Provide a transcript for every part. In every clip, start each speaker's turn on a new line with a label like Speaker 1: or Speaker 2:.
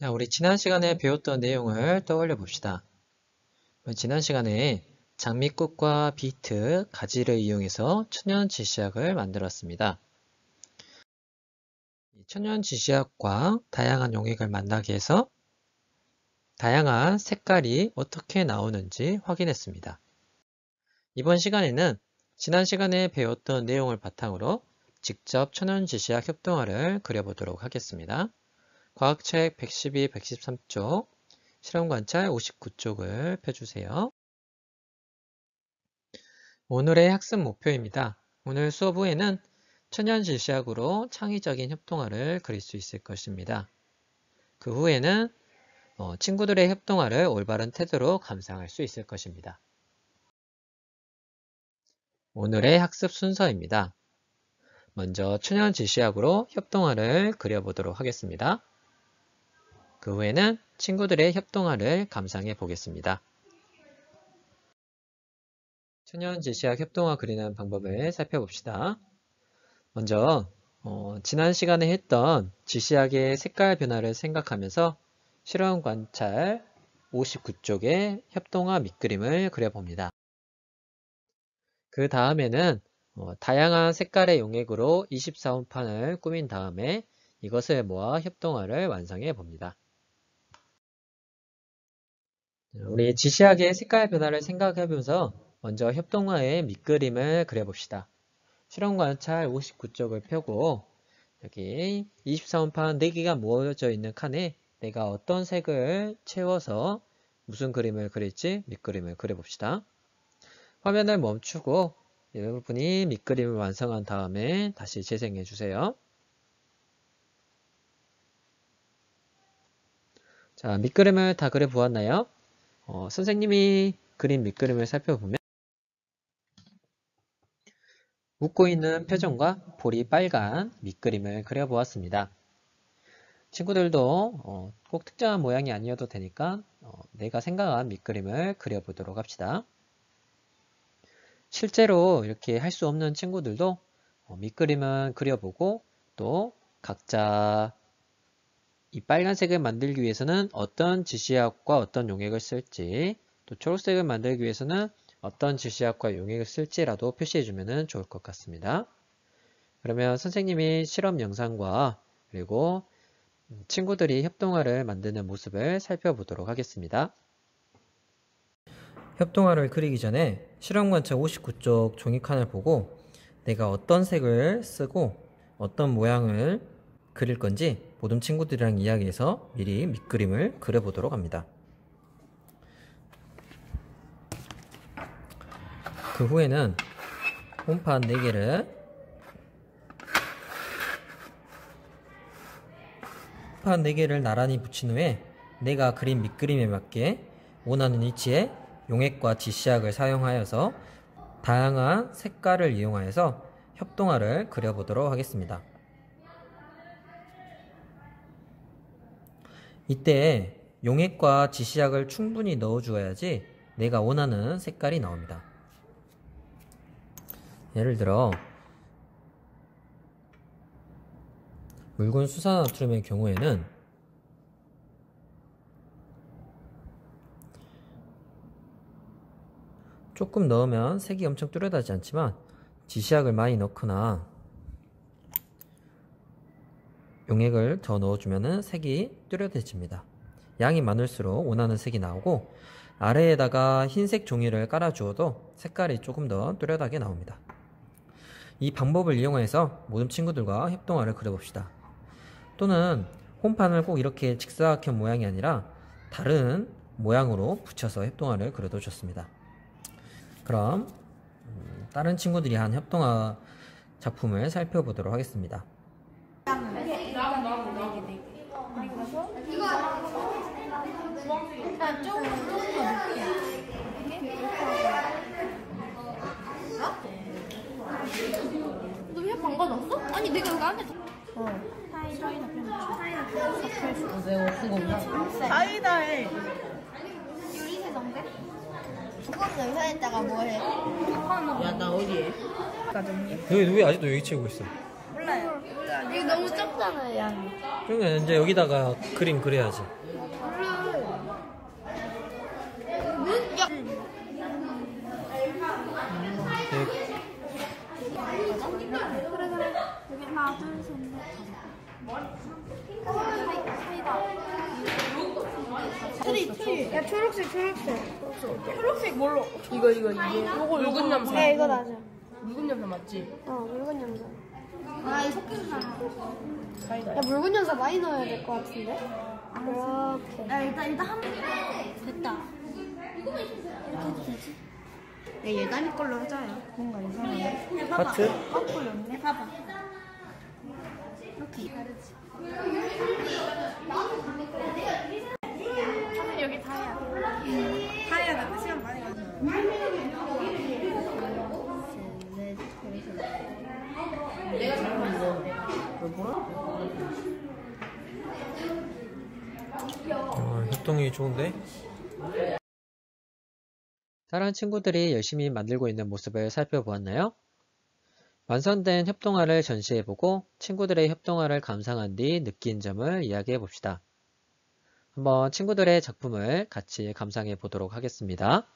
Speaker 1: 자, 우리 지난 시간에 배웠던 내용을 떠올려 봅시다. 지난 시간에 장미꽃과 비트, 가지를 이용해서 천연지시약을 만들었습니다. 천연지시약과 다양한 용액을 만나게 해서 다양한 색깔이 어떻게 나오는지 확인했습니다. 이번 시간에는 지난 시간에 배웠던 내용을 바탕으로 직접 천연지시약 협동화를 그려보도록 하겠습니다. 과학책 112, 113쪽, 실험관찰 59쪽을 펴주세요. 오늘의 학습 목표입니다. 오늘 수업 후에는 천연지시약으로 창의적인 협동화를 그릴 수 있을 것입니다. 그 후에는 친구들의 협동화를 올바른 태도로 감상할 수 있을 것입니다. 오늘의 학습 순서입니다. 먼저 천연지시약으로 협동화를 그려보도록 하겠습니다. 그 후에는 친구들의 협동화를 감상해 보겠습니다. 천연지시약 협동화 그리는 방법을 살펴봅시다. 먼저 지난 시간에 했던 지시약의 색깔 변화를 생각하면서 실험 관찰 59쪽의 협동화 밑그림을 그려봅니다. 그 다음에는 다양한 색깔의 용액으로 24홈판을 꾸민 다음에 이것을 모아 협동화를 완성해 봅니다. 우리 지시약의 색깔 변화를 생각해보면서 먼저 협동화의 밑그림을 그려봅시다. 실험 관찰 59쪽을 펴고 여기 24홈판 4개가 모여져 있는 칸에 내가 어떤 색을 채워서 무슨 그림을 그릴지 밑그림을 그려봅시다. 화면을 멈추고 여러분이 밑그림을 완성한 다음에 다시 재생해 주세요. 자, 밑그림을 다 그려보았나요? 선생님이 그린 밑그림을 살펴보면 웃고 있는 표정과 볼이 빨간 밑그림을 그려보았습니다. 친구들도 꼭 특정한 모양이 아니어도 되니까 내가 생각한 밑그림을 그려보도록 합시다. 실제로 이렇게 할 수 없는 친구들도 밑그림은 그려보고 또 각자 이 빨간색을 만들기 위해서는 어떤 지시약과 어떤 용액을 쓸지 또 초록색을 만들기 위해서는 어떤 지시약과 용액을 쓸지라도 표시해주면 좋을 것 같습니다. 그러면 선생님이 실험 영상과 그리고 친구들이 협동화를 만드는 모습을 살펴보도록 하겠습니다. 협동화를 그리기 전에 실험관찰 59쪽 종이칸을 보고 내가 어떤 색을 쓰고 어떤 모양을 그릴 건지 모든 친구들이랑 이야기해서 미리 밑그림을 그려보도록 합니다. 그 후에는 홈판 4개를 나란히 붙인 후에 내가 그린 밑그림에 맞게 원하는 위치에 용액과 지시약을 사용하여서 다양한 색깔을 이용하여서 협동화를 그려보도록 하겠습니다. 이때 용액과 지시약을 충분히 넣어주어야지 내가 원하는 색깔이 나옵니다. 예를 들어 묽은 수산나트륨의 경우에는 조금 넣으면 색이 엄청 뚜렷하지 않지만 지시약을 많이 넣거나 용액을 더 넣어주면 색이 뚜렷해집니다. 양이 많을수록 원하는 색이 나오고 아래에다가 흰색 종이를 깔아주어도 색깔이 조금 더 뚜렷하게 나옵니다. 이 방법을 이용해서 모든 친구들과 협동화를 그려봅시다. 또는 홈판을 꼭 이렇게 직사각형 모양이 아니라 다른 모양으로 붙여서 협동화를 그려도 좋습니다. 그럼 다른 친구들이 한 협동화 작품을 살펴보도록 하겠습니다.
Speaker 2: 너 왜 방 가졌어? 아니 내가 여기 안에
Speaker 3: 사이다에
Speaker 2: 요리해던데? 그건 의사에다가 뭐해?
Speaker 3: 야 나 어디에? 가졌니?
Speaker 1: 왜 아직도 여기 채우고 있어?
Speaker 3: 몰라요.
Speaker 2: 이거 너무 적다. 나오잖아요, 양이.
Speaker 1: 그러면 이제 여기다가 그림 그려야지.
Speaker 2: 야. 여기 하나, 둘, 셋, 넷, 다섯. 트리. 야, 초록색. 초록색 뭘로?
Speaker 3: 이거 붉은 염소.
Speaker 2: 네, 이거 맞아.
Speaker 3: 붉은 염소 맞지?
Speaker 2: 묽은 염소. 아, 이 섞여서잖아.
Speaker 3: 사이다.
Speaker 2: 야, 묽은 염소 많이 넣어야 될 것 같은데? 이렇게. 야, 일단 한 번. 됐다. 이렇게 해도 되지? 야, 예단이 걸로 하자요. 뭔가 이상하네.
Speaker 1: 하트?
Speaker 2: 거꾸로 없네. 봐봐. 이렇게. 다르지? 사실 여기 다야. 다야다. 시간 많이 가져.
Speaker 1: 협동이 좋은데? 다른 친구들이 열심히 만들고 있는 모습을 살펴보았나요? 완성된 협동화를 전시해보고 친구들의 협동화를 감상한 뒤 느낀 점을 이야기해 봅시다. 한번 친구들의 작품을 같이 감상해 보도록 하겠습니다.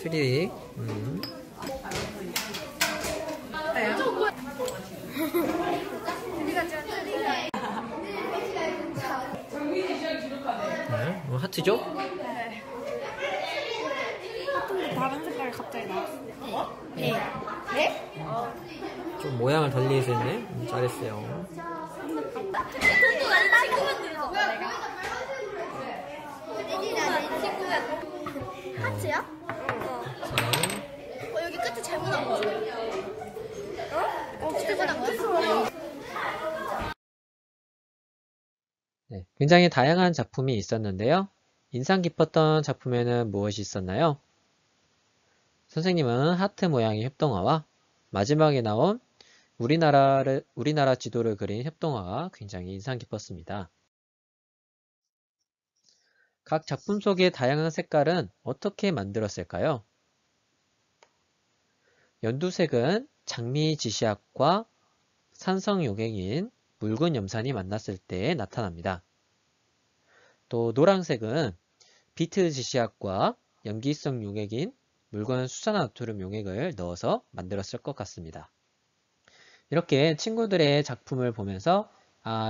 Speaker 1: 트리. 네, 하트죠?
Speaker 2: 다른 색깔 갑자기 나왔어. 네. 네?
Speaker 1: 좀 모양을 달리 해서 했네. 잘했어요.
Speaker 2: 하트야? 여기 끝에 잘못한 거지? 잘못한 거야?
Speaker 1: 네, 굉장히 다양한 작품이 있었는데요. 인상 깊었던 작품에는 무엇이 있었나요? 선생님은 하트 모양의 협동화와 마지막에 나온 우리나라 지도를 그린 협동화가 굉장히 인상 깊었습니다. 각 작품 속의 다양한 색깔은 어떻게 만들었을까요? 연두색은 장미 지시약과 산성 요갱인 묽은 염산이 만났을 때 나타납니다. 또 노란색은 비트 지시약과 염기성 용액인 묽은 수산화토륨 용액을 넣어서 만들었을 것 같습니다. 이렇게 친구들의 작품을 보면서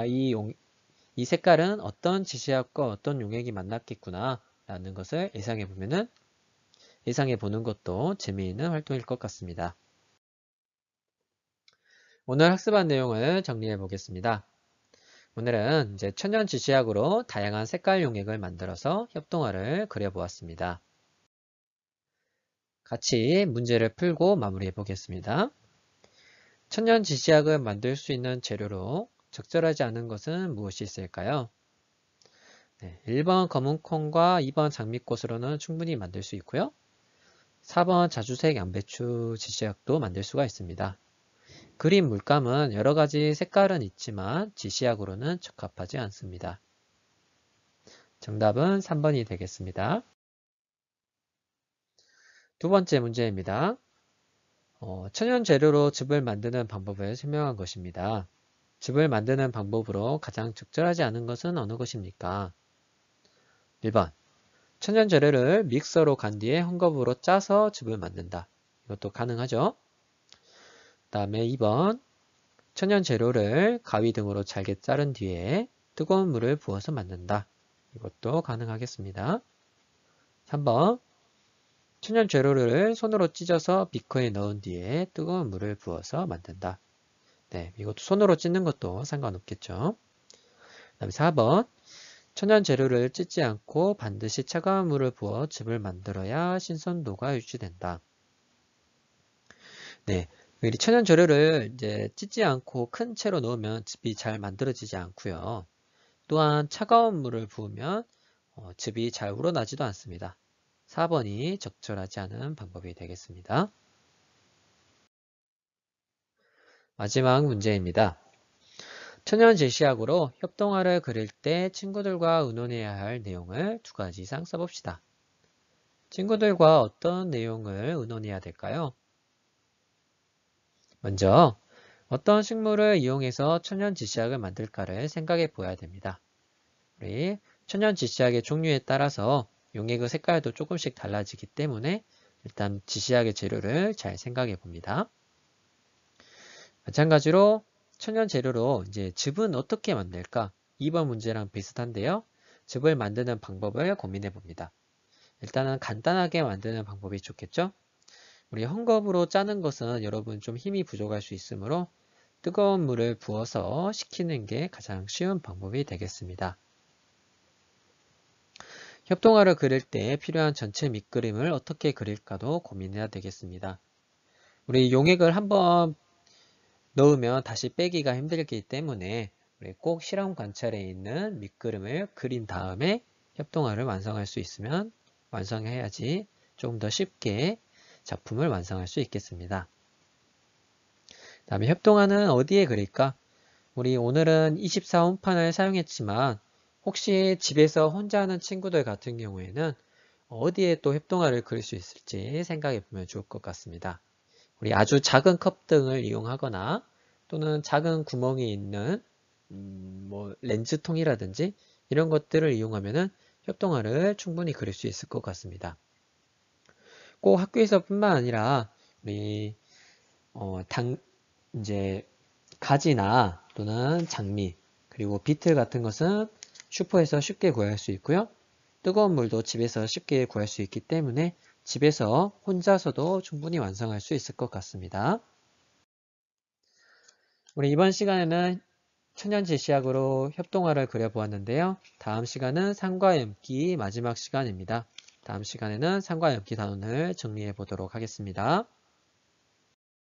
Speaker 1: 이 색깔은 어떤 지시약과 어떤 용액이 만났겠구나 라는 것을 예상해 보는 것도 재미있는 활동일 것 같습니다. 오늘 학습한 내용을 정리해 보겠습니다. 오늘은 이제 천연 지시약으로 다양한 색깔 용액을 만들어서 협동화를 그려보았습니다. 같이 문제를 풀고 마무리해 보겠습니다. 천연 지시약을 만들 수 있는 재료로 적절하지 않은 것은 무엇이 있을까요? 네, 1번 검은콩과 2번 장미꽃으로는 충분히 만들 수 있고요. 4번 자주색 양배추 지시약도 만들 수가 있습니다. 그린 물감은 여러가지 색깔은 있지만 지시약으로는 적합하지 않습니다. 정답은 3번이 되겠습니다. 두 번째 문제입니다. 천연 재료로 즙을 만드는 방법을 설명한 것입니다. 즙을 만드는 방법으로 가장 적절하지 않은 것은 어느 것입니까? 1번 천연 재료를 믹서로 간 뒤에 헝겊으로 짜서 즙을 만든다. 이것도 가능하죠? 그 다음에 2번 천연 재료를 가위 등으로 잘게 자른 뒤에 뜨거운 물을 부어서 만든다. 이것도 가능하겠습니다. 3번 천연 재료를 손으로 찢어서 비커에 넣은 뒤에 뜨거운 물을 부어서 만든다. 네, 이것도 손으로 찢는 것도 상관없겠죠. 그 다음에 4번 천연 재료를 찢지 않고 반드시 차가운 물을 부어 즙을 만들어야 신선도가 유지된다. 네, 천연 재료를 이제 찢지 않고 큰 채로 넣으면 즙이 잘 만들어지지 않고요. 또한 차가운 물을 부으면 즙이 잘 우러나지도 않습니다. 4번이 적절하지 않은 방법이 되겠습니다. 마지막 문제입니다. 천연 제시학으로 협동화를 그릴 때 친구들과 의논해야 할 내용을 2가지 이상 써봅시다. 친구들과 어떤 내용을 의논해야 될까요? 먼저 어떤 식물을 이용해서 천연 지시약을 만들까를 생각해 보아야 됩니다. 우리 천연 지시약의 종류에 따라서 용액의 색깔도 조금씩 달라지기 때문에 일단 지시약의 재료를 잘 생각해 봅니다. 마찬가지로 천연 재료로 이제 즙은 어떻게 만들까? 2번 문제랑 비슷한데요. 즙을 만드는 방법을 고민해 봅니다. 일단은 간단하게 만드는 방법이 좋겠죠? 우리 헝겊으로 짜는 것은 여러분 좀 힘이 부족할 수 있으므로 뜨거운 물을 부어서 식히는 게 가장 쉬운 방법이 되겠습니다. 협동화를 그릴 때 필요한 전체 밑그림을 어떻게 그릴까도 고민해야 되겠습니다. 우리 용액을 한번 넣으면 다시 빼기가 힘들기 때문에 우리 꼭 실험 관찰에 있는 밑그림을 그린 다음에 협동화를 완성할 수 있으면 완성해야지 조금 더 쉽게 작품을 완성할 수 있겠습니다. 다음에 협동화는 어디에 그릴까? 우리 오늘은 24홈판을 사용했지만 혹시 집에서 혼자 하는 친구들 같은 경우에는 어디에 또 협동화를 그릴 수 있을지 생각해 보면 좋을 것 같습니다. 우리 아주 작은 컵 등을 이용하거나 또는 작은 구멍이 있는 렌즈통이라든지 이런 것들을 이용하면 협동화를 충분히 그릴 수 있을 것 같습니다. 꼭 학교에서뿐만 아니라 우리 이제 가지나 또는 장미 그리고 비틀 같은 것은 슈퍼에서 쉽게 구할 수 있고요. 뜨거운 물도 집에서 쉽게 구할 수 있기 때문에 집에서 혼자서도 충분히 완성할 수 있을 것 같습니다. 우리 이번 시간에는 천연 제시약으로 협동화를 그려보았는데요. 다음 시간은 산과 옅기 마지막 시간입니다. 다음 시간에는 산과 옅기 단원을 정리해 보도록 하겠습니다.